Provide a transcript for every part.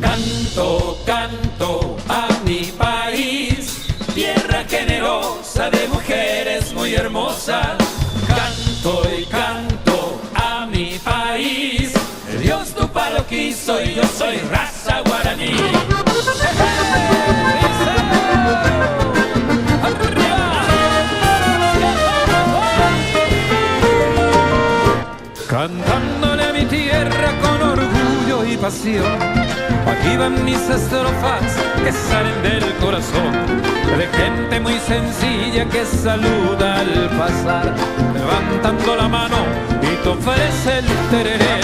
Canto, canto a mi país, tierra generosa de mujeres muy hermosas. Canto y canto a mi país, Dios Tupa lo quiso y yo soy raza guaraní. Cantándole a mi tierra con orgullo y pasión, aquí van mis estrofas que salen del corazón, de gente muy sencilla que saluda al pasar, levantando la mano y te ofrece el tereré.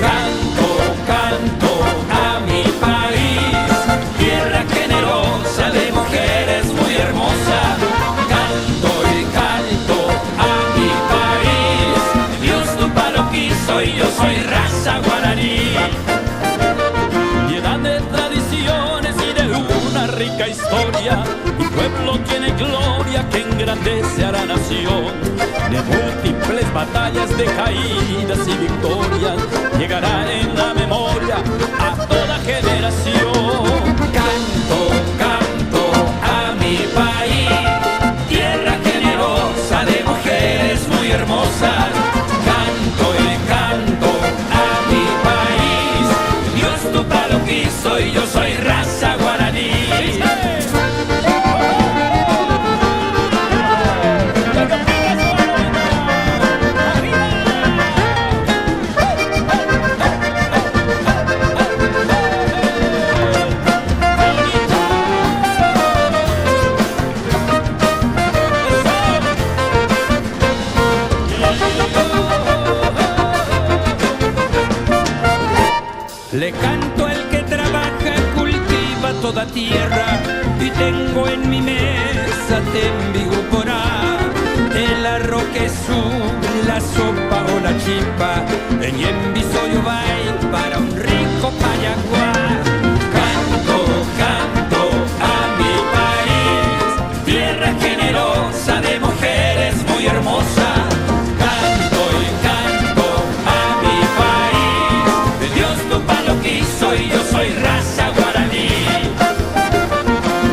Canto, canto a mi país, tierra generosa de mujeres muy hermosas. Canto y canto a mi país, Dios Tupa lo quiso y yo soy raza guaraní. Llena de tradiciones y de una rica historia, mi pueblo tiene gloria que engrandece a la nación. De múltiples batallas, de caídas y victorias, llegará en la memoria a toda generación. Canto, canto a mi país, tierra generosa de mujeres muy hermosas. Canto y canto a mi país, Dios Tupa lo quiso y yo soy raza guaraní. Le canto al que trabaja, cultiva toda tierra, y tengo en mi mesa Tembiguporá, el arroz que sube, la sopa o la chipa, en Yembisoyo vai para un rico payaguá. Canto, canto a mi país, tierra generosa de mujeres muy hermosas. Y yo soy raza guaraní.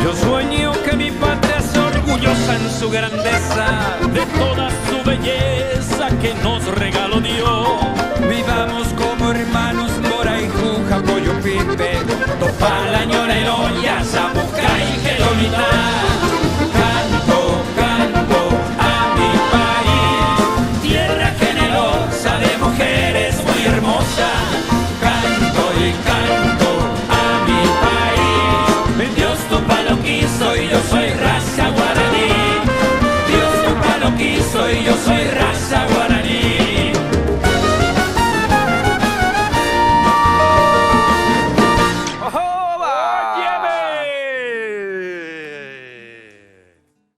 Yo sueño que mi patria es orgullosa en su grandeza, de toda su belleza que nos regaló Dios. Vivamos como hermanos, Mora y Juja, Pollo Pipe, Topalaño